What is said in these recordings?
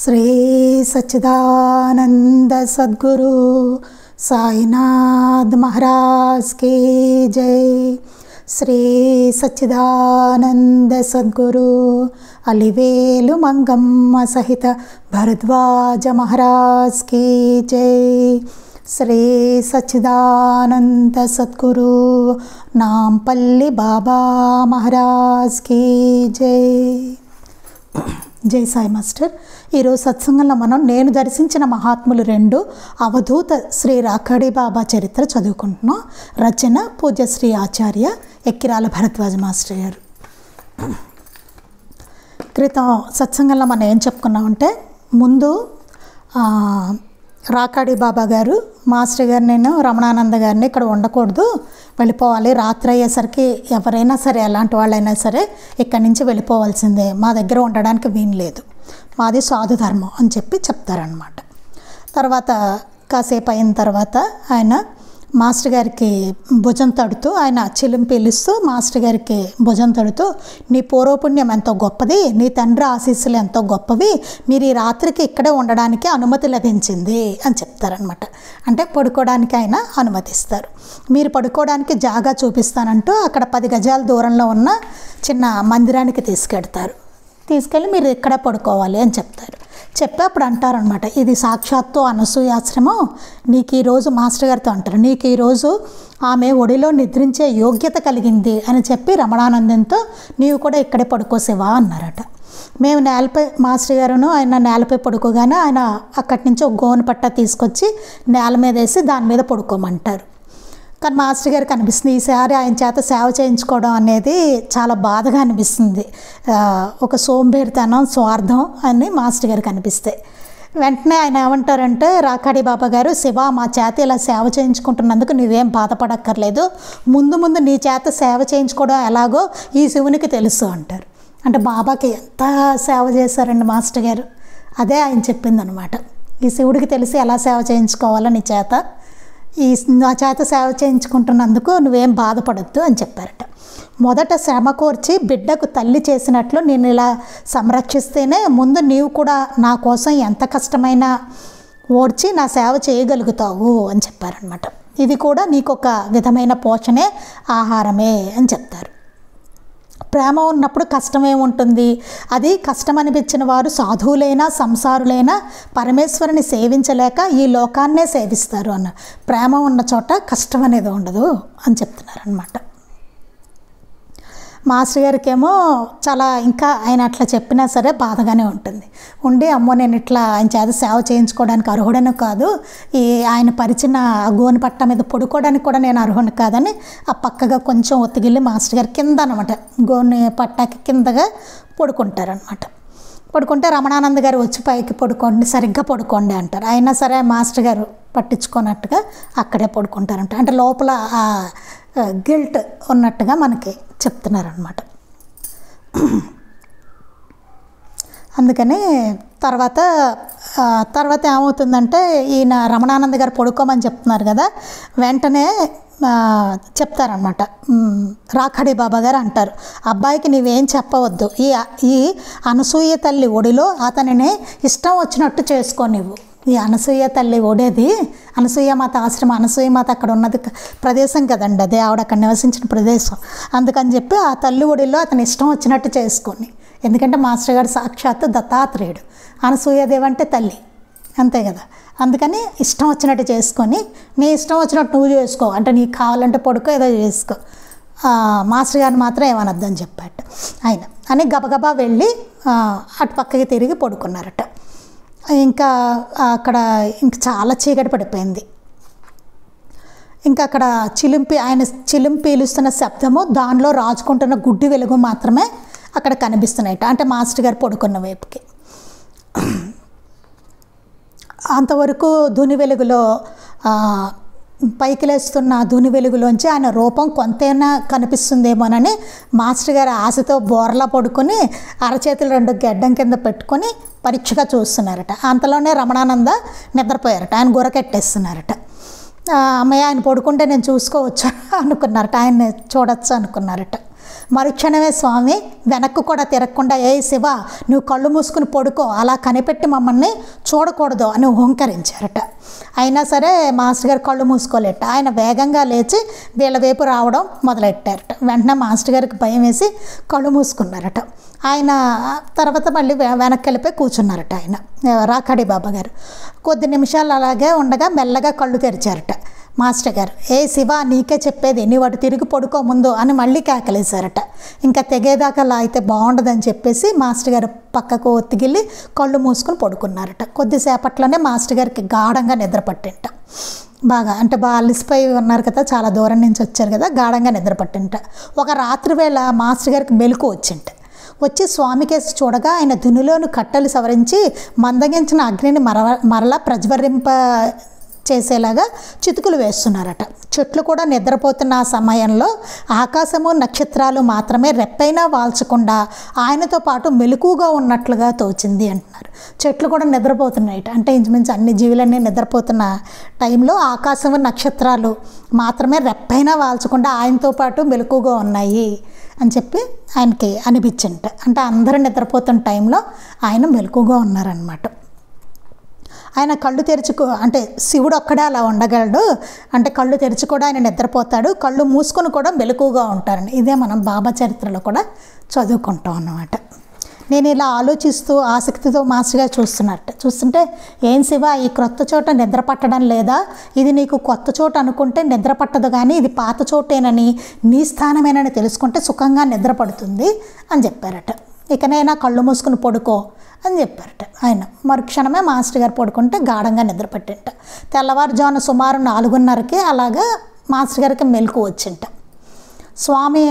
శ్రీ సచ్చిదానంద సద్గురు సాయినాథ్ మహారాజ్ की जय। శ్రీ సచ్చిదానంద సద్గురు అలివేలు మంగమ్మ సహిత భరద్వాజ మహారాజ్ की जय। శ్రీ సచ్చిదానంద సద్గురు నాంపల్లి బాబా మహారాజ్ की जय। జై సాయి మాస్టర్। ఈరోజు సత్సంగంలో మనం నేను దర్శించిన మహాత్ములు 2 అవధూత శ్రీ రాకాడి బాబా చరిత్ర చదువుకుంటున్నాం। రచన పూజ్యశ్రీ ఆచార్య ఎక్కిరాల భరద్వాజ మాస్టర్ గారు। క్రితం సత్సంగంలో మనం ఏం చెప్పుకున్నామంటే, ముందు రాకాడి బాబా గారు మాస్టర్ గారు నేను రమణానంద గారిని ఇక్కడ ఉండకూడదు, వెళ్ళిపోవాలి, రాత్రి అయ్యేసరికి ఎవరైనా సరే ఎలాంటి వాళ్ళైనా సరే ఇక్కడి నుంచి వెళ్ళిపోవాల్సిందే, మా దగ్గర ఉండడానికి వీలు లేదు, మాది సాధు ధర్మం అని చెప్పి చెప్తారనమాట। తర్వాత కాసేపు అయిన తర్వాత ఆయన మాస్టర్ గారికి భుజం తడుతూ, ఆయన చిలిం పీలుస్తూ మాస్టర్ గారికి భుజం తడుతూ, నీ పూర్వపుణ్యం ఎంతో గొప్పది, నీ తండ్రి ఆశీస్సులు ఎంతో గొప్పవి, మీరు ఈ రాత్రికి ఇక్కడే ఉండడానికి అనుమతి లభించింది అని చెప్తారనమాట। అంటే పడుకోవడానికి ఆయన అనుమతిస్తారు। మీరు పడుకోవడానికి జాగా చూపిస్తానంటూ అక్కడ 10 గజాల దూరంలో ఉన్న చిన్న మందిరానికి తీసుకెళ్ళి మీరు ఇక్కడ పడుకోవాలి అని చెప్తారు। చెప్పి అప్పుడు అంటారనమాట, ఇది సాక్షాత్తు అనసూయాశ్రమం, నీకు ఈరోజు మాస్టర్ గారితో అంటారు, నీకు ఈరోజు ఆమె ఒడిలో నిద్రించే యోగ్యత కలిగింది అని చెప్పి రమణానందంతో నీవు కూడా ఇక్కడే పడుకోసేవా అన్నారట। మేము నేలపై, మాస్టర్ గారును ఆయన నేలపై పడుకోగానే ఆయన అక్కడి నుంచి ఒక గోను పట్ట తీసుకొచ్చి నేల మీద వేసి దాని మీద పడుకోమంటారు। కానీ మాస్టర్ గారికి అనిపిస్తుంది ఈసారి ఆయన చేత సేవ చేయించుకోవడం అనేది చాలా బాధగా అనిపిస్తుంది, ఒక సోంబేరితనం, స్వార్థం అని మాస్టర్ గారికి అనిపిస్తాయి। వెంటనే ఆయన ఏమంటారంటే, రాకాడి బాబా గారు, శివ మా చేత ఇలా సేవ చేయించుకుంటున్నందుకు నువ్వేం బాధపడక్కర్లేదు, ముందు నీ చేత సేవ చేయించుకోవడం ఎలాగో ఈ శివునికి తెలుసు అంటారు। అంటే బాబాకి ఎంత సేవ చేశారండి మాస్టర్ గారు, అదే ఆయన చెప్పిందనమాట, ఈ శివుడికి తెలిసి ఎలా సేవ చేయించుకోవాలో నీ చేత, నా చేత సేవ చేయించుకుంటున్నందుకు నువ్వేం బాధపడద్దు అని చెప్పారట। మొదట శ్రమ కోర్చి బిడ్డకు తల్లి చేసినట్లు నేను ఇలా సంరక్షిస్తేనే ముందు నీవు కూడా నా కోసం ఎంత కష్టమైనా ఓర్చి నా సేవ చేయగలుగుతావు అని చెప్పారనమాట। ఇది కూడా నీకు ఒక విధమైన పోషణే, ఆహారమే అని చెప్తారు। ప్రేమ ఉన్నప్పుడు కష్టమేముంటుంది, అది కష్టం అనిపించిన వారు సాధువులైనా సంసారులైనా పరమేశ్వరుని సేవించలేక ఈ లోకాన్నే సేవిస్తారు అన్న, ప్రేమ ఉన్న చోట కష్టం అనేది ఉండదు అని చెప్తున్నారనమాట। మాస్టర్ గారికి ఏమో చాలా, ఇంకా ఆయన అట్లా చెప్పినా సరే బాధగానే ఉంటుంది, ఉండి అమ్మో నేను ఇట్లా ఆయన చేత సేవ చేయించుకోవడానికి అర్హుడను కాదు, ఈ ఆయన పరిచిన గోను పట్ట మీద పడుకోవడానికి కూడా నేను అర్హుని కాదని ఆ పక్కగా కొంచెం ఒత్తిగిల్లి మాస్టర్ గారి కింద అనమాట, గోని పట్టాకి కిందగా పడుకుంటారనమాట। పడుకుంటే రమణానంద గారు వచ్చి పైకి పడుకోండి, సరిగ్గా పడుకోండి అంటారు, అయినా సరే మాస్టర్ గారు పట్టించుకున్నట్టుగా అక్కడే పడుకుంటారంట। అంటే లోపల గిల్ట్ ఉన్నట్టుగా మనకి చెప్తున్నారనమాట। అందుకని తర్వాత ఏమవుతుందంటే, ఈయన రమణానంద గారు పడుకోమని చెప్తున్నారు కదా, వెంటనే చెప్తారనమాట, రాకాడి బాబా గారు అంటారు, అబ్బాయికి నీవేం చెప్పవద్దు, ఈ అనసూయ తల్లి ఒడిలో అతనిని ఇష్టం వచ్చినట్టు చేసుకో నువ్వు, ఈ అనసూయ తల్లి ఒడేది అనసూయమాత ఆశ్రమం, అనసూయమాత అక్కడ ఉన్నది ప్రదేశం కదండి, అదే ఆవిడ అక్కడ నివసించిన ప్రదేశం, అందుకని చెప్పి ఆ తల్లి ఒడిలో అతను ఇష్టం వచ్చినట్టు చేసుకొని, ఎందుకంటే మాస్టర్ గారు సాక్షాత్తు దత్తాత్రేయుడు, అనసూయదేవి అంటే తల్లి అంతే కదా, అందుకని ఇష్టం వచ్చినట్టు చేసుకొని, నీ ఇష్టం వచ్చినట్టు నువ్వు చేసుకో, అంటే నీకు కావాలంటే పడుకో, ఏదో చేసుకో, మాస్టర్ గారిని మాత్రం ఏమనొద్దని చెప్పాట ఆయన అని గబగబా వెళ్ళి అటు పక్కకి తిరిగి పడుకున్నారట। ఇంకా అక్కడ ఇంకా చాలా చీకటి పడిపోయింది, ఇంకా అక్కడ ఆయన చిలిం పీలుస్తున్న శబ్దము, దానిలో రాజుకుంటున్న గుడ్డి వెలుగు మాత్రమే అక్కడ కనిపిస్తున్నాయట, అంటే మాస్టర్ గారు పడుకున్న వైపుకి। అంతవరకు ధుని వెలుగులో, పైకి లేస్తున్న ధుని వెలుగులోంచి ఆయన రూపం కొంతైనా కనిపిస్తుందేమోనని మాస్టర్ గారు ఆశతో బోర్లా పడుకొని అరచేతులు 2 గెడ్డం కింద పెట్టుకొని పరీక్షగా చూస్తున్నారట। అంతలోనే రమణానంద నిద్రపోయారట, ఆయన గురకెట్టేస్తున్నారట। అమ్మయ్య ఆయన పడుకుంటే నేను చూసుకోవచ్చు అనుకున్నారట, ఆయన్ని చూడొచ్చు అనుకున్నారట। మరుక్షణమే స్వామి వెనక్కు కూడా తిరగకుండా, ఏ శివ నువ్వు కళ్ళు మూసుకుని పడుకో, అలా కనిపెట్టి మమ్మల్ని చూడకూడదు అని ఓంకరించారట. అయినా సరే మాస్టర్ గారు కళ్ళు మూసుకోలేట. ఆయన వేగంగా లేచి వీళ్ళ వైపు రావడం మొదలెట్టారట. వెంటనే మాస్టర్ గారికి భయం వేసి కళ్ళు మూసుకున్నారట. ఆయన తర్వాత మళ్ళీ వెనక్కి వెళ్ళిపోయి కూర్చున్నారట. ఆయన రాకాడి బాబా గారు కొద్ది నిమిషాలు అలాగే ఉండగా మెల్లగా కళ్ళు తెరిచారట. మాస్టర్ గారు, ఏ శివ నీకే చెప్పేది, నీవు అటు తిరిగి పడుకో ముందు అని మళ్ళీ కేకలేశారట. ఇంకా తెగేదాకా అలా అయితే బాగుండదని చెప్పేసి మాస్టర్ గారు పక్కకు ఒత్తిగిల్లి కళ్ళు మూసుకుని పడుకున్నారట. కొద్దిసేపట్లోనే మాస్టర్ గారికి గాఢంగా నిద్ర పట్టింట. బాగా అంటే బాగా అలిసిపోయి ఉన్నారు కదా, చాలా దూరం నుంచి వచ్చారు కదా, గాఢంగా నిద్ర పట్టింట. ఒక రాత్రి వేళ మాస్టర్ గారికి మెలకు వచ్చింట. వచ్చి స్వామికేసి చూడగా ఆయన దునిలోని కట్టెలు సవరించి మందగించిన అగ్నిని మరలా ప్రజ్వరింప చేసేలాగా చితుకులు వేస్తున్నారట. చెట్లు కూడా నిద్రపోతున్న ఆ సమయంలో ఆకాశము నక్షత్రాలు మాత్రమే రెప్పైనా వాల్చకుండా ఆయనతో పాటు మెలకుగా ఉన్నట్లుగా తోచింది అంటున్నారు. చెట్లు కూడా నిద్రపోతున్నాయట. అంటే ఇంచుమించు అన్ని జీవులన్నీ నిద్రపోతున్న టైంలో ఆకాశము నక్షత్రాలు మాత్రమే రెప్పైనా వాల్చకుండా ఆయనతో పాటు మెలకుగా ఉన్నాయి అని చెప్పి ఆయనకి అనిపించింట. అంటే అందరూ నిద్రపోతున్న టైంలో ఆయన మెలకుగా ఉన్నారనమాట. ఆయన కళ్ళు తెరుచుకో అంటే శివుడు ఒక్కడే అలా ఉండగలడు, అంటే కళ్ళు తెరిచి కూడా ఆయన నిద్రపోతాడు, కళ్ళు మూసుకొని కూడా మెలకుగా ఉంటారని ఇదే మనం బాబా చరిత్రలో కూడా చదువుకుంటాం అన్నమాట. నేను ఇలా ఆలోచిస్తూ ఆసక్తితో మాస్టర్గా చూస్తుంటే, ఏం శివ ఈ క్రొత్త చోట నిద్ర పట్టడం లేదా, ఇది నీకు కొత్త చోట అనుకుంటే నిద్ర పట్టదు, కానీ ఇది పాత చోటేనని నీ స్థానమేనని తెలుసుకుంటే సుఖంగా నిద్ర పడుతుంది అని చెప్పారట. ఇకనైనా కళ్ళు మూసుకుని పడుకో అని చెప్పారట. ఆయన మరుక్షణమే మాస్టర్ గారు పడుకుంటే గాఢంగా నిద్ర పట్టింట. తెల్లవారుజామున సుమారు 4:30కి అలాగా మాస్టర్ గారికి మెలకు వచ్చింట. స్వామి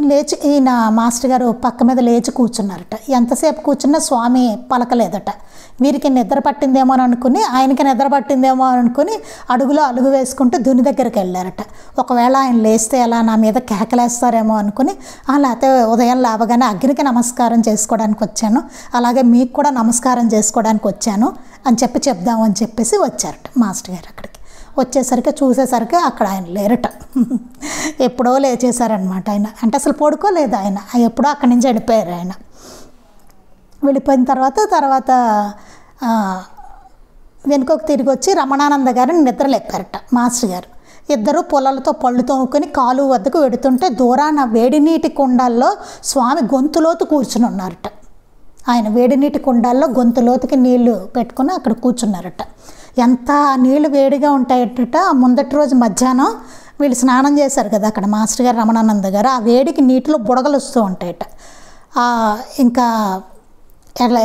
లేచి ఈయన మాస్టర్ గారు పక్క మీద లేచి కూర్చున్నారట. ఎంతసేపు కూర్చున్నా స్వామి పలకలేదట. వీరికి నిద్ర పట్టిందేమో అని అనుకుని, ఆయనకి నిద్ర పట్టిందేమో అని అనుకుని అడుగులో అడుగు వేసుకుంటూ దుని దగ్గరికి వెళ్ళారట. ఒకవేళ ఆయన లేస్తే ఎలా నా మీద కేకలేస్తారేమో అనుకుని, లేకపోతే ఉదయం లేవగానే అగ్నికి నమస్కారం చేసుకోవడానికి వచ్చాను, అలాగే మీకు కూడా నమస్కారం చేసుకోవడానికి వచ్చాను అని చెప్దాము అని చెప్పేసి వచ్చారట మాస్టర్ గారు. అక్కడికి చూసేసరికి అక్కడ ఆయన లేరట. ఎప్పుడో లేచేశారనమాట ఆయన. అంటే అసలు పడుకోలేదు ఆయన, ఎప్పుడో అక్కడి నుంచి వెళ్ళిపోయారు. ఆయన వెళ్ళిపోయిన తర్వాత వెనుకకు తిరిగి వచ్చి రమణానంద గారిని నిద్ర లేపారట మాస్టర్ గారు. ఇద్దరు పొలాలతో పళ్ళు తోముకొని కాలువ వద్దకు వెడుతుంటే దూరాన వేడి నీటి కుండాల్లో స్వామి గొంతులోతు కూర్చుని ఉన్నారట. ఆయన వేడి నీటి కుండాల్లో గొంతులోతుకి నీళ్లు పెట్టుకుని అక్కడ కూర్చున్నారట. ఎంత నీళ్లు వేడిగా ఉంటాయట. ముందటి రోజు మధ్యాహ్నం వీళ్ళు స్నానం చేశారు కదా అక్కడ మాస్టర్ గారు రమణానంద గారు, ఆ వేడికి నీటిలో బుడగలు వస్తూ ఉంటాయట. ఇంకా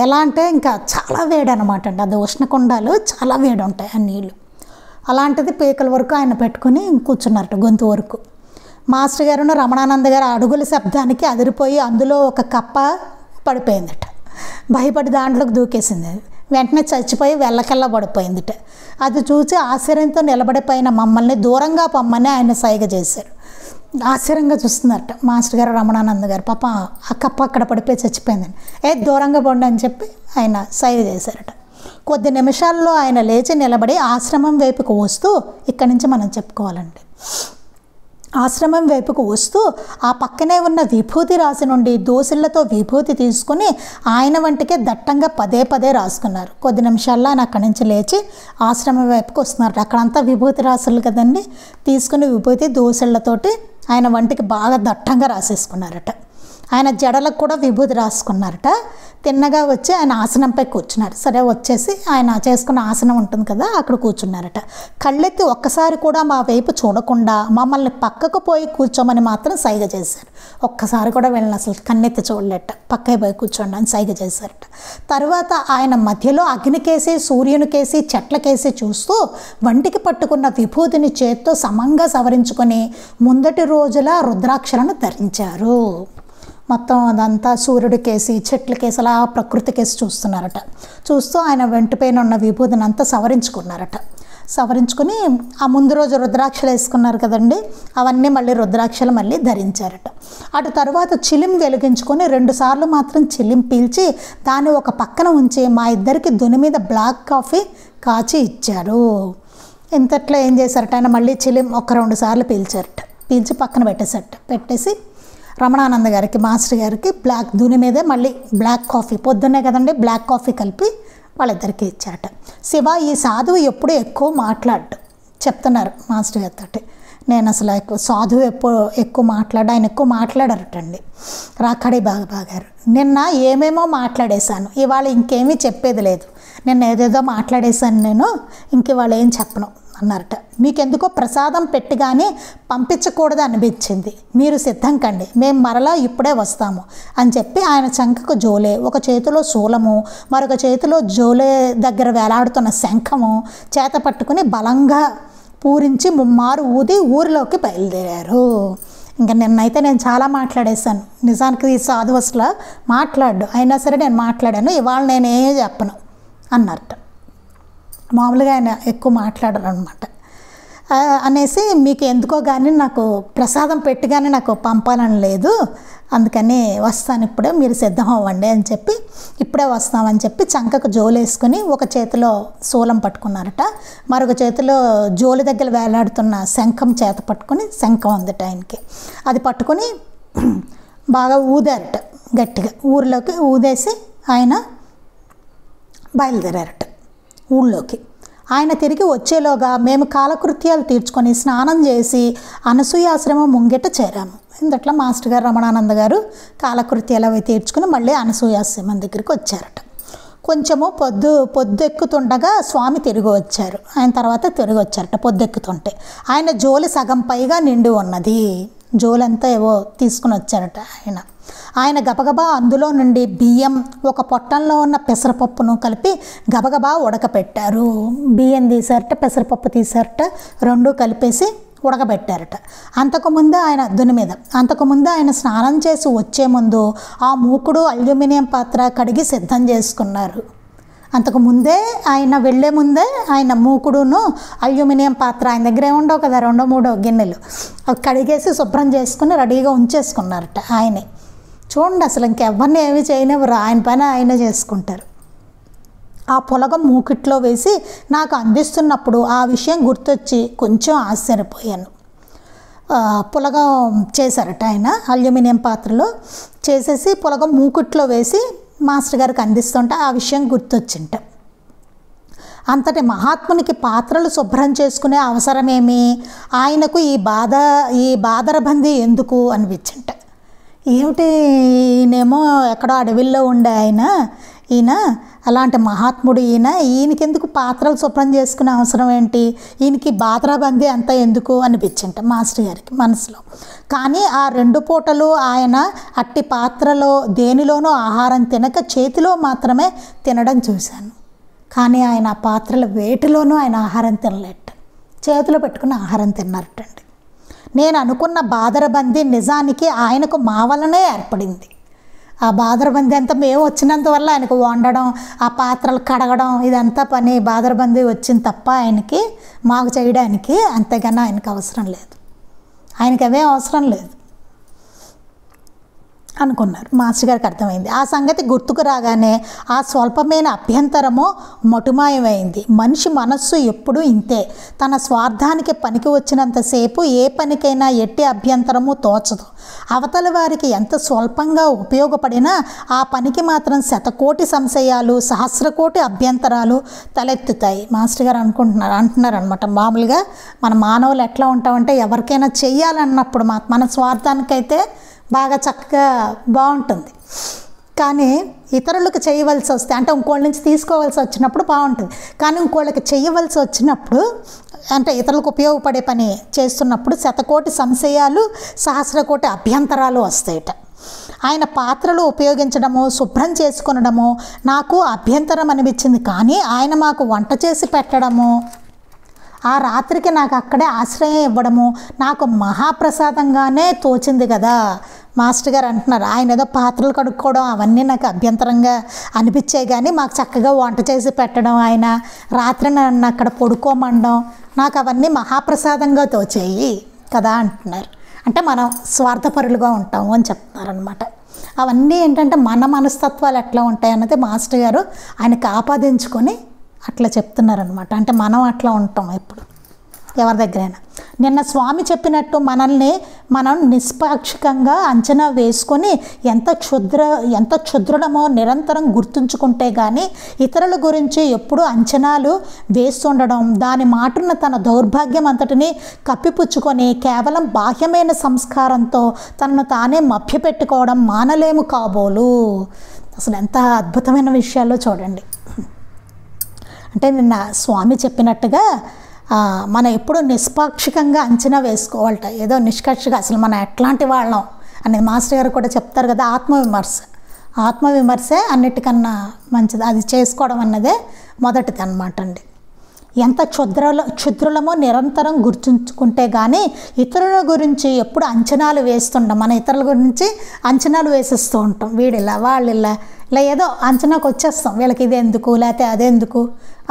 ఎలా అంటే ఇంకా చాలా వేడి అనమాట అండి. అది ఉష్ణకుండాలు చాలా వేడి ఉంటాయి ఆ నీళ్ళు. అలాంటిది పీకల వరకు ఆయన పెట్టుకుని కూర్చున్నారట, గొంతు వరకు. మాస్టర్ గారును రమణానంద గారు అడుగుల శబ్దానికి అదిరిపోయి అందులో ఒక కప్ప పడిపోయిందట. భయపడి దాంట్లోకి దూకేసింది. వెంటనే చచ్చిపోయి వెళ్ళకల్లా పడిపోయిందిట. అది చూసి ఆశ్చర్యంతో నిలబడిపోయిన మమ్మల్ని దూరంగా పొమ్మని ఆయన సైగ చేశారు. ఆశ్చర్యంగా చూస్తున్నారట మాస్టర్ గారు రమణానంద గారు. పాప ఆ కప్ప అక్కడ పడిపోయి చచ్చిపోయిందని, దూరంగా పోండి అని చెప్పి ఆయన సైగ చేశారట. కొద్ది నిమిషాల్లో ఆయన లేచి నిలబడి ఆశ్రమం వైపుకు వస్తూ, ఇక్కడి నుంచి మనం చెప్పుకోవాలండి, ఆశ్రమం వైపుకు వస్తూ ఆ పక్కనే ఉన్న విభూతి రాసి నుండి దోసిళ్లతో విభూతి తీసుకుని ఆయన వంటికే దట్టంగా పదే రాసుకున్నారు. కొద్ది నిమిషాల్లో ఆయన అక్కడి నుంచి లేచి ఆశ్రమం వైపుకు వస్తున్నారు. అక్కడంతా విభూతి రాసులు కదండి, తీసుకుని విభూతి దోసిళ్లతోటి ఆయన వంటికి బాగా దట్టంగా రాసేసుకున్నారట. ఆయన జడలకు కూడా విభూతి రాసుకున్నారట. తిన్నగా వచ్చి ఆయన ఆసనంపై కూర్చున్నారు. సరే వచ్చేసి ఆయన చేసుకున్న ఆసనం ఉంటుంది కదా అక్కడ కూర్చున్నారట. కళ్ళెత్తి ఒక్కసారి కూడా మా వైపు చూడకుండా మమ్మల్ని పక్కకు పోయి కూర్చోమని మాత్రం సైగ చేశారు. ఒక్కసారి కూడా వీళ్ళని అసలు కన్నెత్తి చూడలేట, పక్కకి పోయి కూర్చోండి అని సైగ చేశారట. తర్వాత ఆయన మధ్యలో అగ్నికేసి సూర్యునికేసి చెట్లకేసి చూస్తూ వంటికి పట్టుకున్న విభూతిని చేత్తో సమంగా సవరించుకొని ముందటి రోజుల రుద్రాక్షలను ధరించారు. మొత్తం అదంతా సూర్యుడికేసి చెట్లకేసి అలా ప్రకృతికేసి చూస్తున్నారట. చూస్తూ ఆయన వెంటిపైన ఉన్న విభూతిని అంతా సవరించుకున్నారట. సవరించుకుని ఆ ముందు రోజు రుద్రాక్షలు వేసుకున్నారు కదండి, అవన్నీ మళ్ళీ రుద్రాక్షలు మళ్ళీ ధరించారట. అటు తర్వాత చిలిం వెలిగించుకొని 2 సార్లు మాత్రం చిలిం పీల్చి దాన్ని ఒక పక్కన ఉంచి మా ఇద్దరికి దుని మీద బ్లాక్ కాఫీ కాచి ఇచ్చారు. ఇంతట్లో ఏం చేశారట, ఆయన మళ్ళీ చిలిం 1-2 సార్లు పీల్చారట. పీల్చి పక్కన పెట్టేసి రమణానంద గారికి మాస్టర్ గారికి బ్లాక్ దూని మీదే మళ్ళీ బ్లాక్ కాఫీ, పొద్దున్నే కదండి బ్లాక్ కాఫీ కలిపి వాళ్ళిద్దరికీ ఇచ్చారట. శివ, ఈ సాధువు ఎప్పుడు ఎక్కువ మాట్లాడు చెప్తున్నారు మాస్టర్ గారితో. నేను అసలు సాధువు ఎక్కువ మాట్లాడు, ఆయన ఎక్కువ మాట్లాడారటండి రాఖడి బాబా గారు. నిన్న ఏమేమో మాట్లాడేశాను, ఇవాళ ఇంకేమీ చెప్పేది లేదు, నిన్న ఏదేదో మాట్లాడేశాను నేను, ఇంక ఇవాళ ఏం చెప్పను అన్నారట. మీకెందుకో ప్రసాదం పెట్టి కానీ పంపించకూడదు అనిపించింది, మీరు సిద్ధం కండి, మేము మరలా ఇప్పుడే వస్తాము అని చెప్పి ఆయన చంకకు జోలే, ఒక చేతిలో శూలము మరొక చేతిలో జోలే దగ్గర వేలాడుతున్న శంఖము చేత పట్టుకుని బలంగా పూరించి ముమ్మారు ఊది ఊరిలోకి బయలుదేరారు. ఇంకా నిన్నైతే నేను చాలా మాట్లాడేశాను, నిజానికి ఈ సాధు అసలు మాట్లాడు, అయినా సరే నేను మాట్లాడాను, ఇవాళ నేనేం చెప్పను అన్నారట. మామూలుగా ఆయన ఎక్కువ మాట్లాడరు అనమాట. అనేసి మీకు ఎందుకో కానీ నాకు ప్రసాదం పెట్టి కానీ నాకు పంపాలని లేదు, అందుకని వస్తాను ఇప్పుడే, మీరు సిద్ధం అవ్వండి అని చెప్పి ఇప్పుడే వస్తామని చెప్పి చంకకు జోలేసుకుని ఒక చేతిలో శూలం పట్టుకున్నారట, మరొక చేతిలో జోలి దగ్గర వేలాడుతున్న శంఖం చేత పట్టుకుని, శంఖం ఉందట ఆయనకి, అది పట్టుకుని బాగా ఊదారట గట్టిగా, ఊరిలోకి ఊదేసి ఆయన బయలుదేరారట ఊళ్ళోకి. ఆయన తిరిగి వచ్చేలోగా మేము కాలకృత్యాలు తీర్చుకొని స్నానం చేసి అనసూయాశ్రమం ముంగిట చేరాము. ఇందట్లా మాస్టర్ గారు రమణానంద గారు కాలకృత్యాలు అవి తీర్చుకుని మళ్ళీ అనసూయాశ్రమం దగ్గరికి వచ్చారట. కొంచెము పొద్దెక్కుతుండగా స్వామి తిరిగి వచ్చారు. ఆయన తర్వాత తిరిగి వచ్చారట. పొద్దెక్కుతుంటే ఆయన జోలి సగం పైగా నిండి ఉన్నది, జోలంతా ఏవో తీసుకుని వచ్చారట ఆయన గబగబా అందులో నుండి బియ్యం ఒక పొట్టంలో ఉన్న పెసరపప్పును కలిపి గబగబా ఉడకపెట్టారు. బియ్యం తీసారట, పెసరపప్పు తీసారట, రెండు కలిపేసి ఉడకబెట్టారట. అంతకుముందు ఆయన దుని మీద అంతకుముందు ఆయన స్నానం చేసి వచ్చే ముందు ఆ మూకుడు అల్యూమినియం పాత్ర కడిగి సిద్ధం చేసుకున్నారు. అంతకుముందే ఆయన వెళ్ళే ముందే ఆయన మూకుడును అల్యూమినియం పాత్ర ఆయన దగ్గర ఏముండవు కదా, 2-3 గిన్నెలు అవి కడిగేసి శుభ్రం చేసుకుని రెడీగా ఉంచేసుకున్నారట. ఆయనే చూడండి, అసలు ఇంకెవరిని ఏమి చేయనివ్వరు, ఆయన పైన ఆయన చేసుకుంటారు. ఆ పొలగం మూకిట్లో వేసి నాకు అందిస్తున్నప్పుడు ఆ విషయం గుర్తొచ్చి కొంచెం ఆశ్చర్యపోయాను. పులగం చేశారట ఆయన అల్యూమినియం పాత్రలో చేసేసి పులగం మూకిట్లో వేసి మాస్టర్ గారికి అందిస్తుంటే ఆ విషయం గుర్తొచ్చింట. అంతటి మహాత్మునికి పాత్రలు శుభ్రం చేసుకునే అవసరమేమి, ఆయనకు ఈ బాదరబందీ ఎందుకు అనిపించింట. ఏమిటి, ఈయనేమో ఎక్కడో అడవిల్లో ఉండే ఈయన అలాంటి మహాత్ముడు, ఈయనకెందుకు పాత్రలు శుభ్రం చేసుకునే అవసరం ఏంటి, ఈయనకి బాదరబందీ అంతా ఎందుకు అనిపించింట మాస్టర్ గారికి మనసులో. కానీ ఆ 2 పూటలు ఆయన అట్టి పాత్రలో దేనిలోనూ ఆహారం తినక చేతిలో మాత్రమే తినడం చూశాను. కానీ ఆయన ఆ పాత్రల వేటిలోనూ ఆయన ఆహారం తినలేట, చేతిలో పెట్టుకుని ఆహారం తిన్నారటండి. నేను అనుకున్న బాదరబందీ నిజానికి ఆయనకు మా వలనే ఏర్పడింది. ఆ బాదరబందీ అంతా మేము వచ్చినందువల్ల ఆయనకు వండడం, ఆ పాత్రలు కడగడం ఇదంతా పని బాదరబందీ వచ్చింది తప్ప ఆయనకి మాకు చేయడానికి అంతేగాని ఆయనకు అవసరం లేదు, ఆయనకి అవే అవసరం లేదు అనుకున్నారు. మాస్టర్ గారికి అర్థమైంది. ఆ సంగతి గుర్తుకు రాగానే ఆ స్వల్పమైన అభ్యంతరము మటుమాయమైంది. మనిషి మనస్సు ఎప్పుడూ ఇంతే, తన స్వార్థానికి పనికి వచ్చినంతసేపు ఏ పనికైనా ఎట్టి అభ్యంతరము తోచదు. అవతల వారికి ఎంత స్వల్పంగా ఉపయోగపడినా ఆ పనికి మాత్రం శతకోటి సంశయాలు, సహస్రకోటి అభ్యంతరాలు తలెత్తుతాయి. మాస్టర్ గారు అంటున్నారు అనమాట. మామూలుగా మన మానవులు ఎట్లా ఉంటామంటే ఎవరికైనా చెయ్యాలన్నప్పుడు మన స్వార్థానికైతే బాగా చక్కగా బాగుంటుంది, కానీ ఇతరులకు చేయవలసి వస్తే అంటే ఇంకోళ్ళ నుంచి తీసుకోవాల్సి వచ్చినప్పుడు బాగుంటుంది, కానీ ఇంకోళ్ళకి చేయవలసి వచ్చినప్పుడు అంటే ఇతరులకు ఉపయోగపడే పని చేస్తున్నప్పుడు శతకోటి సంశయాలు, సహస్రకోటి అభ్యంతరాలు వస్తాయట. ఆయన పాత్రలు ఉపయోగించడము, శుభ్రం చేసుకొనడము నాకు అభ్యంతరం అనిపించింది, కానీ ఆయన మాకు వంట చేసి పెట్టడము, ఆ రాత్రికి నాకు అక్కడే ఆశ్రయం ఇవ్వడము నాకు మహాప్రసాదంగానే తోచింది కదా. మాస్టర్ గారు అంటున్నారు, ఆయన ఏదో పాత్రలు కడుక్కోవడం అవన్నీ నాకు అభ్యంతరంగా అనిపించాయి, కానీ మాకు చక్కగా వంట చేసి పెట్టడం, ఆయన రాత్రి నన్ను అక్కడ పడుకోమండం నాకు అవన్నీ మహాప్రసాదంగా తోచాయి కదా అంటున్నారు. అంటే మనం స్వార్థపరులుగా ఉంటాము అని చెప్తున్నారనమాట. అవన్నీ ఏంటంటే మన మనస్తత్వాలు ఎట్లా ఉంటాయి అన్నది మాస్టర్ గారు ఆయనకు ఆపాదించుకొని అట్లా చెప్తున్నారనమాట. అంటే మనం అట్లా ఉంటాం ఎప్పుడు. ఎవరి దగ్గరైనా. నిన్న స్వామి చెప్పినట్టు మనల్ని మనం నిష్పాక్షికంగా అంచనా వేసుకొని ఎంత క్షుద్రుడమో నిరంతరం గుర్తుంచుకుంటే కానీ ఇతరుల గురించి ఎప్పుడూ అంచనాలు వేస్తుండడం, దాని మాటున తన దౌర్భాగ్యం అంతటిని కప్పిపుచ్చుకొని కేవలం బాహ్యమైన సంస్కారంతో తనను తానే మభ్యపెట్టుకోవడం మానలేము కాబోలు. అసలు ఎంత అద్భుతమైన విషయాల్లో చూడండి. అంటే నిన్న స్వామి చెప్పినట్టుగా మనం ఎప్పుడు నిష్పాక్షికంగా అంచనా వేసుకోవాలట, ఏదో నిష్కర్షగా అసలు మనం ఎట్లాంటి వాళ్ళం అనేది మాస్టర్ గారు కూడా చెప్తారు కదా. ఆత్మవిమర్శే అన్నిటికన్నా మంచిది, అది చేసుకోవడం అన్నదే మొదటిది అన్నమాట అండి. ఎంత క్షుద్రులమో నిరంతరం గుర్తుంచుకుంటే కానీ ఇతరుల గురించి ఎప్పుడు అంచనాలు వేస్తుంటాం. మన ఇతరుల గురించి అంచనాలు వేసేస్తూ ఉంటాం. వీడిలా వాళ్ళిలా ఇలా ఏదో అంచనాకు వచ్చేస్తాం, వీళ్ళకి ఇది ఎందుకు లేకపోతే అదెందుకు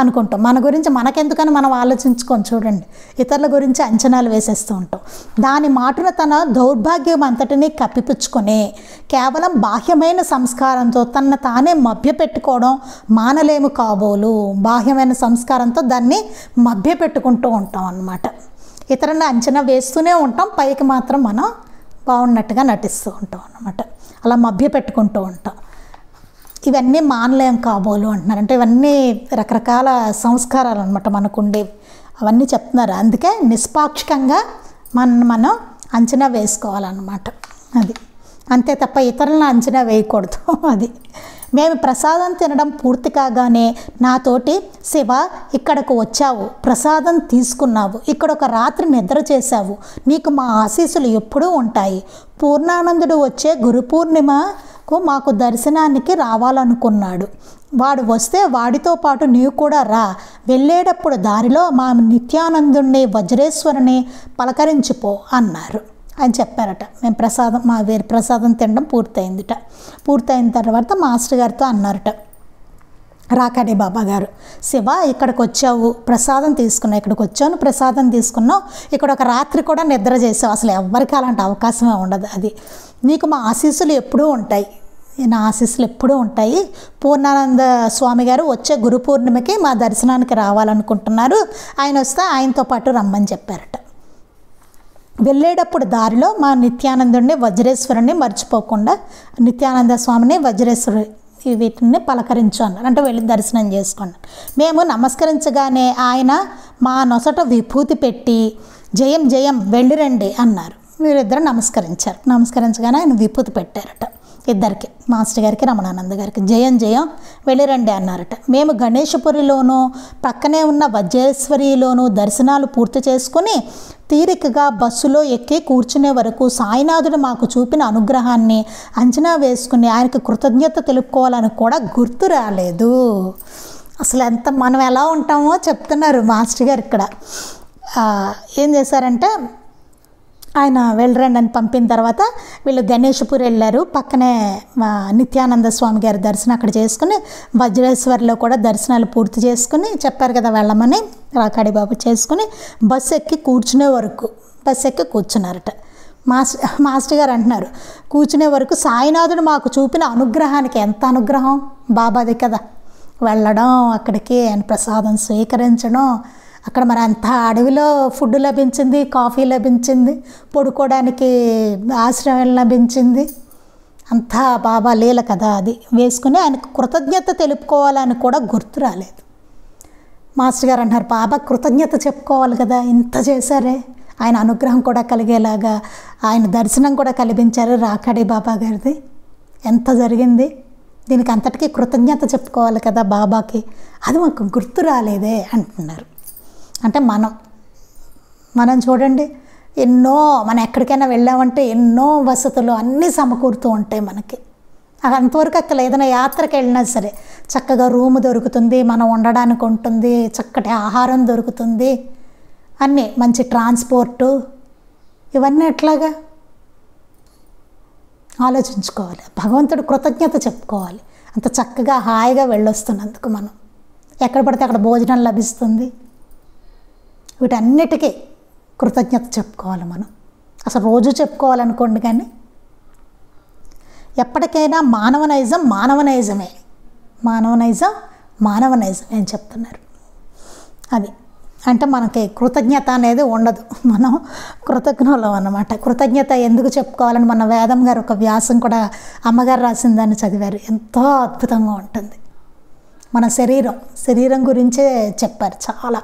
అనుకుంటాం. మన గురించి మనకెందుకని మనం ఆలోచించుకొని చూడండి, ఇతరుల గురించి అంచనాలు వేసేస్తూ ఉంటాం. దాని మాటున తన దౌర్భాగ్యం అంతటినీ కప్పిపుచ్చుకొని కేవలం బాహ్యమైన సంస్కారంతో తన తానే మభ్యపెట్టుకోవడం మానలేము కాబోలు. బాహ్యమైన సంస్కారంతో దాన్ని మభ్యపెట్టుకుంటూ ఉంటాం అన్నమాట. ఇతరులను అంచనా వేస్తూనే ఉంటాం, పైకి మాత్రం మనం బాగున్నట్టుగా నటిస్తూ ఉంటాం అన్నమాట. అలా మభ్యపెట్టుకుంటూ ఉంటాం. ఇవన్నీ మానలేం కాబోలు అంటున్నారు. అంటే ఇవన్నీ రకరకాల సంస్కారాలు అనమాట మనకుండేవి, అవన్నీ చెప్తున్నారు. అందుకే నిష్పాక్షికంగా మనం అంచనా వేసుకోవాలన్నమాట. అది అంతే తప్ప ఇతరులను అంచనా వేయకూడదు. అది మేము ప్రసాదం తినడం పూర్తి కాగానే నాతోటి, శివ ఇక్కడకు వచ్చావు, ప్రసాదం తీసుకున్నావు, ఇక్కడ ఒక రాత్రి నిద్ర చేశావు, నీకు మా ఆశీస్సులు ఎప్పుడూ ఉంటాయి. పూర్ణానందుడు వచ్చే గురు పూర్ణిమకు మాకు దర్శనానికి రావాలనుకున్నాడు. వాడు వస్తే వాడితో పాటు నీవు కూడా రా. వెళ్ళేటప్పుడు దారిలో మా నిత్యానందుణ్ణి వజ్రేశ్వరుని పలకరించిపో అన్నారు అని చెప్పారట. మేము ప్రసాదం తినడం పూర్తయిందిట. పూర్తయిన తర్వాత మాస్టర్ గారితో అన్నారట, రాకాడి బాబా గారు, శివ ఇక్కడికి వచ్చావు, ప్రసాదం తీసుకున్నావు, ఇక్కడికి వచ్చాను, ప్రసాదం తీసుకున్నావు, ఇక్కడ ఒక రాత్రి కూడా నిద్ర చేసావు, అసలు ఎవ్వరికి అలాంటి అవకాశమే ఉండదు. అది నీకు మా ఆశీస్సులు ఎప్పుడూ ఉంటాయి, నా ఆశీస్సులు ఎప్పుడూ ఉంటాయి. పూర్ణానంద స్వామి గారు వచ్చే గురు పూర్ణిమకి మా దర్శనానికి రావాలనుకుంటున్నారు, ఆయన వస్తే ఆయనతో పాటు రమ్మని చెప్పారట. వెళ్ళేటప్పుడు దారిలో మా నిత్యానందుడిని వజ్రేశ్వరుని మర్చిపోకుండా, నిత్యానంద స్వామిని వజ్రేశ్వరు వీటిని పలకరించు అన్నారు. అంటే వెళ్ళి దర్శనం చేసుకున్నాను. మేము నమస్కరించగానే ఆయన మా నొసట విభూతి పెట్టి జయం జయం వెళ్ళిరండి అన్నారు. వీరిద్దరు నమస్కరించారు. నమస్కరించగానే ఆయన విభూతి పెట్టారట ఇద్దరికి, మాస్టర్ గారికి రమణానంద గారికి. జయం జయం వెళ్ళిరండి అన్నారట. మేము గణేశపురిలోనూ పక్కనే ఉన్న వజ్రేశ్వరిలోనూ దర్శనాలు పూర్తి చేసుకుని తీరికగా బస్సులో ఎక్కి కూర్చునే వరకు సాయినాథుడు మాకు చూపిన అనుగ్రహాన్ని అంచనా వేసుకుని ఆయనకు కృతజ్ఞత తెలుపుకోవాలని కూడా గుర్తు రాలేదు. అసలు ఎంత మనం ఎలా ఉంటామో చెప్తున్నారు మాస్టర్ గారు ఇక్కడ. ఏం చేశారంటే, ఆయన వెళ్ళరండి అని పంపిన తర్వాత వీళ్ళు గణేశపురి వెళ్ళారు. పక్కనే నిత్యానంద స్వామి గారి దర్శనం అక్కడ చేసుకుని, వజ్రేశ్వరిలో కూడా దర్శనాలు పూర్తి చేసుకుని చెప్పారు కదా వెళ్ళమని, రాకాడి బాబు చేసుకుని బస్సు ఎక్కి కూర్చునే వరకు బస్సు ఎక్కి కూర్చున్నారట. మాస్టర్ గారు అంటున్నారు, కూర్చునే వరకు సాయినాథుడు మాకు చూపిన అనుగ్రహానికి, ఎంత అనుగ్రహం బాబాది కదా, వెళ్ళడం అక్కడికి, ఆయన ప్రసాదం స్వీకరించడం, అక్కడ మరి అంత అడవిలో ఫుడ్ లభించింది, కాఫీ లభించింది, పడుకోవడానికి ఆశ్రయం లభించింది, అంతా బాబా లీల కదా. అది వేసుకుని ఆయనకు కృతజ్ఞత తెలుపుకోవాలని కూడా గుర్తు రాలేదు. మాస్టర్ గారు అంటారు, బాబా కృతజ్ఞత చెప్పుకోవాలి కదా, ఇంత చేశారే, ఆయన అనుగ్రహం కూడా కలిగేలాగా ఆయన దర్శనం కూడా కల్పించారు రాకాడి బాబా గారిది, ఎంత జరిగింది, దీనికి అంతటికీ కృతజ్ఞత చెప్పుకోవాలి కదా బాబాకి, అది మాకు గుర్తు రాలేదే అంటున్నారు. అంటే మనం చూడండి, మనం ఎక్కడికైనా వెళ్ళామంటే ఎన్నో వసతులు అన్నీ సమకూరుతూ ఉంటాయి మనకి. అంతవరకు అక్కడ ఏదైనా యాత్రకు వెళ్ళినా సరే చక్కగా రూమ్ దొరుకుతుంది, మనం ఉండడానికి ఉంటుంది, చక్కటి ఆహారం దొరుకుతుంది, అన్నీ మంచి ట్రాన్స్పోర్టు, ఇవన్నీ ఎట్లాగా ఆలోచించుకోవాలి. భగవంతుడు కృతజ్ఞత చెప్పుకోవాలి, అంత చక్కగా హాయిగా వెళ్ళొస్తున్నందుకు. మనం ఎక్కడ పడితే అక్కడ భోజనం లభిస్తుంది, వీటన్నిటికీ కృతజ్ఞత చెప్పుకోవాలి మనం. అసలు రోజు చెప్పుకోవాలనుకోండి, కానీ ఎప్పటికైనా మానవనైజం మానవనైజం అని చెప్తున్నారు. అది అంటే మనకి కృతజ్ఞత అనేది ఉండదు, మనం కృతజ్ఞులం అన్నమాట. కృతజ్ఞత ఎందుకు చెప్పుకోవాలని మన వేదం గారు ఒక వ్యాసం కూడా అమ్మగారు రాసిందని చదివారు, ఎంతో అద్భుతంగా ఉంటుంది. మన శరీరం గురించే చెప్పారు చాలా.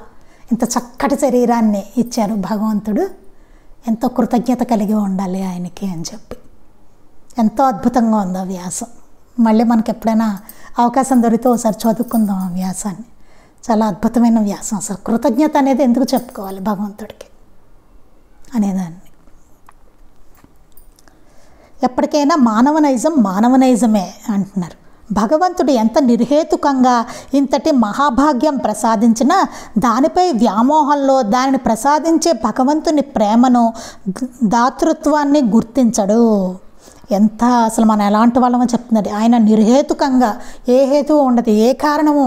ఇంత చక్కటి శరీరాన్ని ఇచ్చారు భగవంతుడు, ఎంతో కృతజ్ఞత కలిగి ఉండాలి ఆయనకి అని చెప్పి ఎంతో అద్భుతంగా ఉంది ఆ వ్యాసం. మళ్ళీ మనకి ఎప్పుడైనా అవకాశం దొరికితే ఒకసారి చదువుకుందాం ఆ వ్యాసాన్ని. చాలా అద్భుతమైన వ్యాసం. అసలు కృతజ్ఞత అనేది ఎందుకు చెప్పుకోవాలి భగవంతుడికి అనేదాన్ని. ఎప్పటికైనా మానవనైజమే అంటున్నారు. భగవంతుడు ఎంత నిర్హేతుకంగా ఇంతటి మహాభాగ్యం ప్రసాదించినా దానిపై వ్యామోహంలో దానిని ప్రసాదించే భగవంతుని ప్రేమను, దాతృత్వాన్ని గుర్తించడు. ఎంత అసలు మనం ఎలాంటి వాళ్ళమో చెప్తున్నది. ఆయన నిర్హేతుకంగా, ఏ హేతువు ఉండదు, ఏ కారణము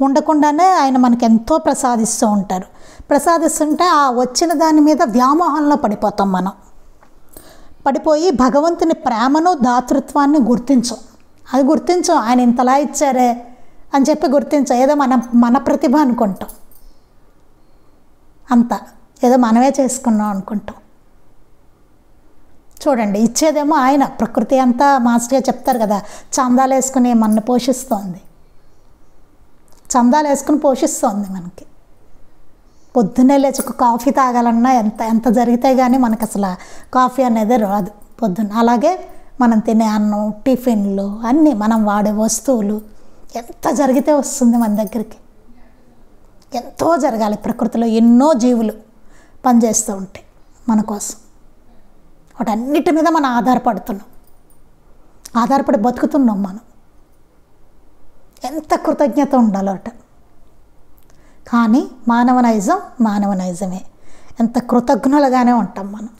ఉండకుండానే ఆయన మనకి ఎంతో ప్రసాదిస్తూ ఉంటారు. ప్రసాదిస్తుంటే ఆ వచ్చిన దాని మీద వ్యామోహంలో పడిపోతాం మనం. పడిపోయి భగవంతుని ప్రేమను, దాతృత్వాన్ని అది గుర్తించం. ఆయన ఇంతలా ఇచ్చారే అని చెప్పి గుర్తించం. ఏదో మన ప్రతిభ అనుకుంటాం, అంత ఏదో మనమే చేసుకున్నాం అనుకుంటాం. చూడండి, ఇచ్చేదేమో ఆయన. ప్రకృతి అంతా మాస్టర్గా చెప్తారు కదా, చందాలు వేసుకుని మనల్ని పోషిస్తోంది. చందాలు వేసుకుని పోషిస్తోంది మనకి. పొద్దున్నే లేచి ఒక కాఫీ తాగాలన్నా ఎంత జరిగితే కానీ మనకు అసలు కాఫీ అనేది రాదు పొద్దున్న. అలాగే మనం తినే అన్నం, టిఫిన్లు అన్నీ, మనం వాడే వస్తువులు ఎంత జరిగితే వస్తుంది మన దగ్గరికి. ఎంతో జరగాలి. ప్రకృతిలో ఎన్నో జీవులు పనిచేస్తూ ఉంటాయి మన కోసం. వాటన్నిటి మీద మనం ఆధారపడి బతుకుతున్నాం మనం. ఎంత కృతజ్ఞత ఉండాలో అట. కానీ మానవనైజమే. ఎంత కృతజ్ఞులుగానే ఉంటాం మనం.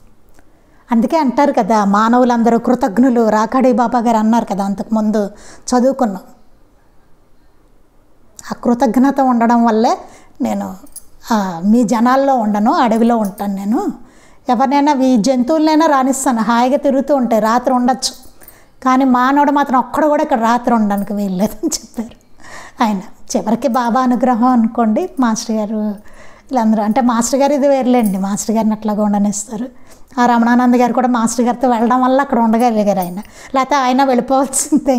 అందుకే అంటారు కదా, మానవులందరూ కృతజ్ఞులు. రాకాడి బాబా గారు అన్నారు కదా, అంతకుముందు చదువుకున్నాం. ఆ కృతజ్ఞత ఉండడం వల్లే నేను మీ జనాల్లో ఉండను, అడవిలో ఉంటాను. నేను ఎవరినైనా ఈ జంతువులనైనా రాణిస్తాను, హాయిగా తిరుగుతూ ఉంటాయి, రాత్రి ఉండొచ్చు. కానీ మానవుడు మాత్రం ఒక్కడు కూడా ఇక్కడ రాత్రి ఉండడానికి వీల్లేదని చెప్పారు ఆయన. చివరికి బాబా అనుగ్రహం అనుకోండి. మాస్టర్ గారు వీళ్ళందరూ, అంటే మాస్టర్ గారు ఇది వేర్లేండి, మాస్టర్ గారిని అట్లాగా ఉండనిస్తారు. ఆ రమణానంద గారు కూడా మాస్టర్ గారితో వెళ్ళడం వల్ల అక్కడ ఉండగలిగారు ఆయన, లేకపోతే ఆయన వెళ్ళిపోవాల్సిందే.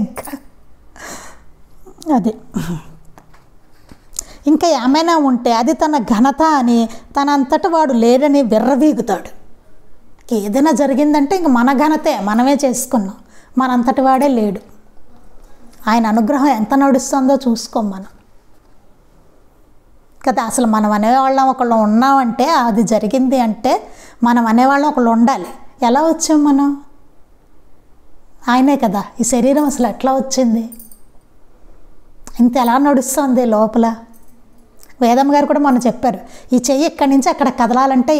ఇంకా ఏమైనా ఉంటే అది తన ఘనత అని, తనంతట వాడు లేడని విర్రవీగుతాడు. ఏదైనా జరిగిందంటే ఇంక మన ఘనతే, మనమే చేసుకున్నాం, మనంతటి వాడే లేడు. ఆయన అనుగ్రహం ఎంత నడుస్తుందో చూసుకోం మనం కదా. అసలు మనం అనేవాళ్ళం ఒకళ్ళు ఉన్నామంటే, అది జరిగింది అంటే మనం అనేవాళ్ళం ఒకళ్ళు ఉండాలి. ఎలా వచ్చాం మనం? ఆయనే కదా. ఈ శరీరం అసలు ఎట్లా వచ్చింది, ఇంత ఎలా నడుస్తుంది లోపల? వేదమ్మ గారు కూడా మనం చెప్పారు, ఈ చెయ్యి ఇక్కడి నుంచి అక్కడ కదలాలంటే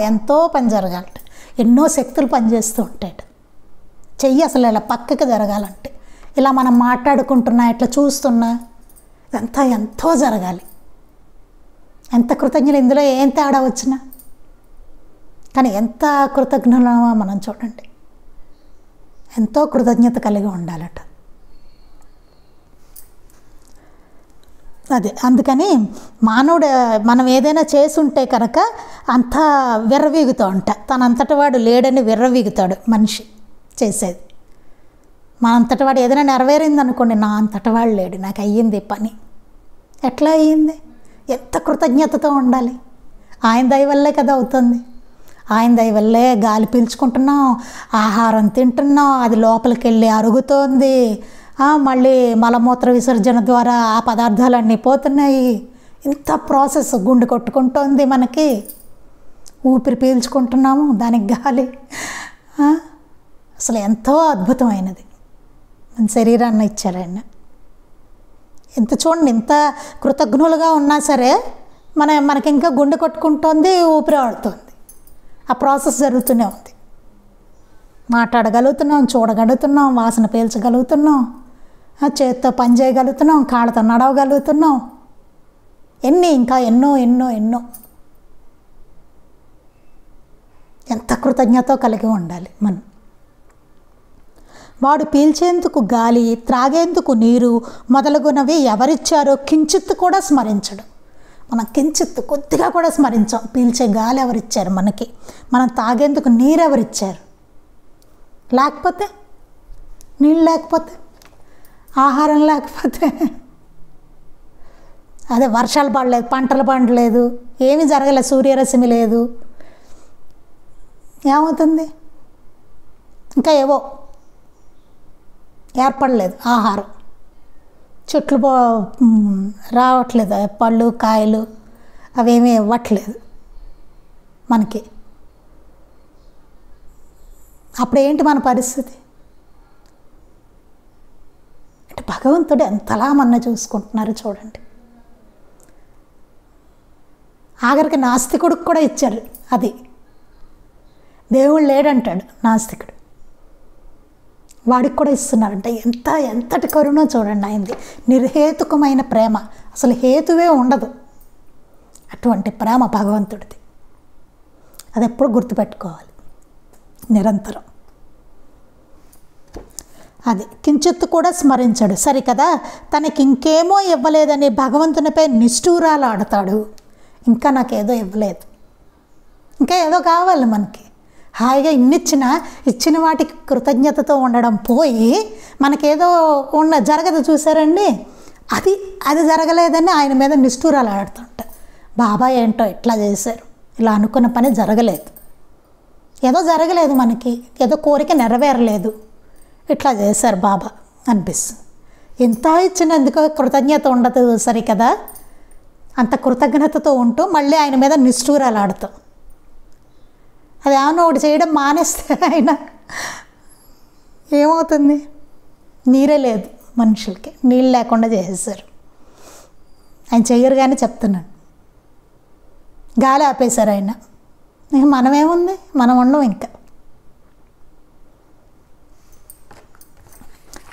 ఎంతో పని జరగాలట, ఎన్నో శక్తులు పనిచేస్తూ ఉంటాయట. చెయ్యి అసలు ఇలా పక్కకి జరగాలంటే, ఇలా మనం మాట్లాడుకుంటున్నా, ఇట్లా చూస్తున్నా, ఇదంతా ఎంతో జరగాలి. ఎంత కృతజ్ఞులు, ఇందులో ఏం తేడా వచ్చినా. కానీ ఎంత కృతజ్ఞులమో మనం చూడండి. ఎంతో కృతజ్ఞత కలిగి ఉండాలట. అందుకని మానవుడు మనం ఏదైనా చేసుంటే కనుక అంతా విర్రవీగుతూ ఉంటా. తనంతటి వాడు లేడని విర్రవీగుతాడు మనిషి చేసేది. మా అంతటి వాడు ఏదైనా నెరవేరింది అనుకోండి, నా అంతటి వాడు లేడు, నాకు అయ్యింది పని. ఎట్లా అయ్యింది? ఎంత కృతజ్ఞతతో ఉండాలి. ఆయన దయ వల్లే కదా అవుతుంది. ఆయన దయ వల్లే గాలి పీల్చుకుంటున్నాం, ఆహారం తింటున్నాం, అది లోపలికి వెళ్ళి అరుగుతోంది, మళ్ళీ మలమూత్ర విసర్జన ద్వారా ఆ పదార్థాలన్నీ పోతున్నాయి. ఇంత ప్రాసెస్, గుండె కొట్టుకుంటోంది మనకి, ఊపిరి పీల్చుకుంటున్నాము, దానికి గాలి. అసలు ఎంతో అద్భుతమైనది మన శరీరాన్ని ఇచ్చారు ఆయన. ఎంత చూడండి, ఇంత కృతజ్ఞులుగా ఉన్నా సరే మనకి ఇంకా గుండె కొట్టుకుంటోంది, ఊపిరి ఆడుతోంది, ఆ ప్రాసెస్ జరుగుతూనే ఉంది. మాట్లాడగలుగుతున్నాం, చూడగలుగుతున్నాం, వాసన పీల్చగలుగుతున్నాం, చేతితో పని చేయగలుగుతున్నాం, కాళ్ళతో నడవగలుగుతున్నాం, ఇంకా ఎన్నో ఎంత కృతజ్ఞత కలిగి ఉండాలి మనం. వాడు పీల్చేందుకు గాలి, త్రాగేందుకు నీరు మొదలగునవి ఎవరిచ్చారో కించిత్తు కూడా స్మరించడు. మనం కించిత్ కొద్దిగా కూడా స్మరించాం. పీల్చే గాలి ఎవరిచ్చారు మనకి, మనం తాగేందుకు నీరు ఎవరిచ్చారు, లేకపోతే నీళ్ళు లేకపోతే, ఆహారం లేకపోతే, అదే వర్షాలు పడలేదు, పంటలు పండలేదు, ఏమీ జరగలేదు, సూర్యరశ్మి లేదు, ఏమవుతుంది? ఇంకా ఏవో ఏర్పడలేదు ఆహారం, చెట్లు రావట్లేదు, పళ్ళు కాయలు అవేమీ ఇవ్వట్లేదు మనకి. అప్పుడు ఏంటి మన పరిస్థితి? అంటే భగవంతుడు ఎంతలా మన చూసుకుంటున్నారు చూడండి. ఆఖరికి నాస్తికుడికి కూడా ఇచ్చారు అది. దేవుడు లేడంటాడు నాస్తికుడు, వాడికి కూడా ఇస్తున్నారంటే ఎంతటి కరుణో చూడండి ఆయనది. నిర్హేతుకమైన ప్రేమ, అసలు హేతువే ఉండదు అటువంటి ప్రేమ భగవంతుడిది. అది ఎప్పుడు గుర్తుపెట్టుకోవాలి నిరంతరం. అది కించిత్తు కూడా స్మరించడు, సరికదా తనకి ఇంకేమో ఇవ్వలేదని భగవంతునిపై నిష్ఠూరాలు ఆడతాడు. ఇంకా నాకేదో ఇవ్వలేదు, ఇంకా ఏదో కావాలి మనకి. హాయిగా ఇచ్చిన వాటికి కృతజ్ఞతతో ఉండడం పోయి మనకేదో జరగదు చూసారండి, అది జరగలేదని ఆయన మీద నిష్ఠూరాలు ఆడుతుంట. బాబా ఏంటో ఇట్లా చేశారు, ఇలా అనుకున్న పని జరగలేదు, ఏదో జరగలేదు మనకి, ఏదో కోరిక నెరవేరలేదు, ఇట్లా చేశారు బాబా అనిపిస్తుంది. ఇంత ఇచ్చినందుకు కృతజ్ఞత ఉండదు సరికదా, అంత కృతజ్ఞతతో ఉంటూ మళ్ళీ ఆయన మీద నిష్ఠూరాలు ఆడుతాం. అది ఏమన్నా ఒకటి చేయడం మానేస్తే ఆయన ఏమవుతుంది? నీరే లేదు మనుషులకి, నీళ్ళు లేకుండా చేసేసారు. ఆయన చెయ్యరు కానీ చెప్తున్నాను, గాలి ఆపేశారు ఆయన. మనమేముంది, మనం ఉండం ఇంకా.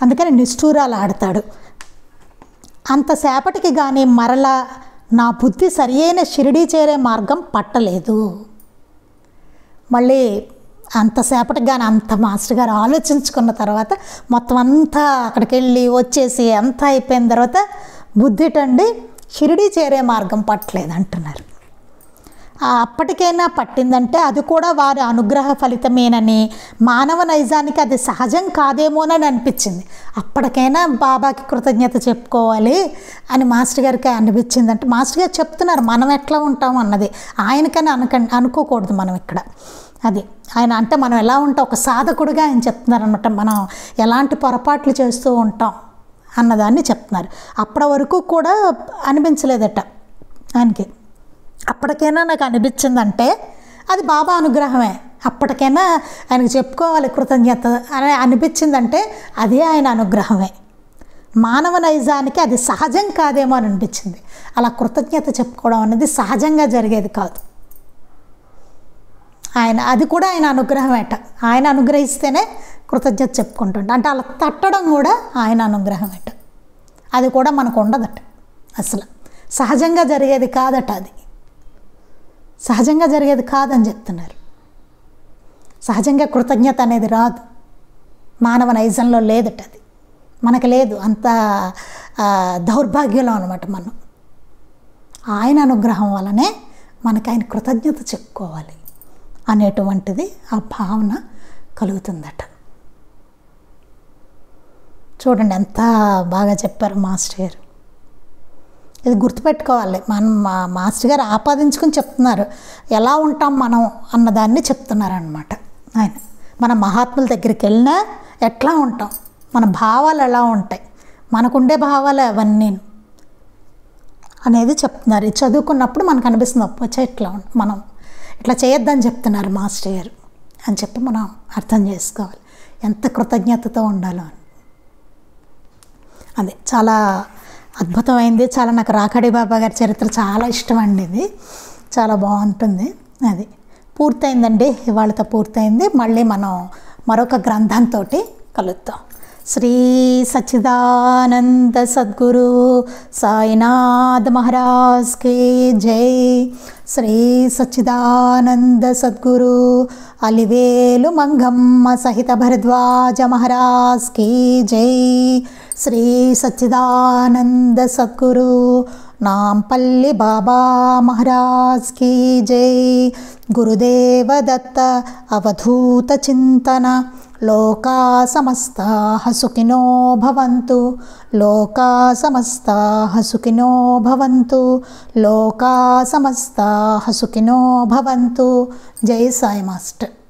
అందుకని నిష్ఠూరాలు ఆడతాడు. అంతసేపటికి కానీ మరలా నా బుద్ధి సరి అయిన షిరిడీ చేరే మార్గం పట్టలేదు. మళ్ళీ అంతసేపటికి కానీ అంత మాస్టర్ గారు ఆలోచించుకున్న తర్వాత మొత్తం అంతా అక్కడికి వెళ్ళి వచ్చేసి అంతా అయిపోయిన తర్వాత బుద్ధిటండి షిరిడీ చేరే మార్గం పట్టలేదు అంటున్నారు. అప్పటికైనా పట్టిందంటే అది కూడా వారి అనుగ్రహ ఫలితమేనని, మానవ నైజానికి అది సహజం కాదేమోనని అనిపించింది. అప్పటికైనా బాబాకి కృతజ్ఞత చెప్పుకోవాలి అని మాస్టర్ గారికి అనిపించిందంటే, మాస్టర్ గారు చెప్తున్నారు మనం ఎట్లా ఉంటాం అన్నది. ఆయనకని అనుకోకూడదు మనం ఇక్కడ. అది ఆయన అంటే మనం ఎలా ఉంటాం, ఒక సాధకుడిగా ఆయన చెప్తున్నారు అనమాట. మనం ఎలాంటి పొరపాట్లు చేస్తూ ఉంటాం అన్నదాన్ని చెప్తున్నారు. అప్పటి వరకు కూడా అనిపించలేదట ఆయనకి. అప్పటికైనా నాకు అనిపించిందంటే అది బాబా అనుగ్రహమే. అప్పటికైనా ఆయనకు చెప్పుకోవాలి కృతజ్ఞత అని అనిపించిందంటే అదే ఆయన అనుగ్రహమే. మానవ నైజానికి అది సహజం కాదేమో అని అనిపించింది. అలా కృతజ్ఞత చెప్పుకోవడం అనేది సహజంగా జరిగేది కాదు. అది కూడా ఆయన అనుగ్రహమేట. ఆయన అనుగ్రహిస్తేనే కృతజ్ఞత చెప్పుకుంటుంట. అంటే అలా తట్టడం కూడా ఆయన అనుగ్రహమేట. అది కూడా మనకు ఉండదట. అసలు సహజంగా జరిగేది కాదట. అది సహజంగా జరిగేది కాదని చెప్తున్నారు. సహజంగా కృతజ్ఞత అనేది రాదు, మానవ నైజంలో లేదట. అది మనకు లేదు, అంత దౌర్భాగ్యంలో అనమాట మనం. ఆయన అనుగ్రహం వల్లనే మనకు ఆయన కృతజ్ఞత చెప్పుకోవాలి అనేటువంటిది ఆ భావన కలుగుతుందట. చూడండి ఎంత బాగా చెప్పారు మాస్టర్ గారు. ఇది గుర్తుపెట్టుకోవాలి. మా మాస్టర్ గారు ఆపాదించుకుని చెప్తున్నారు, ఎలా ఉంటాం మనం అన్నదాన్ని చెప్తున్నారనమాట ఆయన. మన మహాత్ముల దగ్గరికి వెళ్ళినా ఎట్లా ఉంటాం, మన భావాలు ఎలా ఉంటాయి, మనకుండే భావాలు అవన్నీ అనేది చెప్తున్నారు. ఇది చదువుకున్నప్పుడు మనకు అనిపిస్తుంది, అప్పచ్చా ఇట్లా మనం ఇట్లా చేయొద్దని చెప్తున్నారు మాస్టర్ గారు అని చెప్పి మనం అర్థం చేసుకోవాలి ఎంత కృతజ్ఞతతో ఉండాలో అని. అదే చాలా అద్భుతమైంది. చాలా నాకు రాకాడి బాబా గారి చరిత్ర చాలా ఇష్టం అండి. ఇది చాలా బాగుంటుంది. అది పూర్తయిందండి, ఇవాళతో పూర్తయింది. మళ్ళీ మనం మరొక గ్రంథంతో కలుద్దాం. శ్రీ సచ్చిదానంద సద్గురు సాయినాథ్ మహారాజ్ కి జై. శ్రీ సచ్చిదానంద సద్గురు అలివేలు మంగమ్మ సహిత భరద్వాజ మహారాజ్ కి జై. శ్రీ సచ్చిదానంద సద్గురు నాంపల్లి బాబా మహారాజ్ కీ జై. గురుదేవ దత్త అవధూత చింతన. లోకా సమస్తాః సుఖినో భవంతు. లోకా సమస్తాః సుఖినో భవంతు. లోకా సమస్తాః సుఖినో భవంతు. జై సాయి మాస్టర్.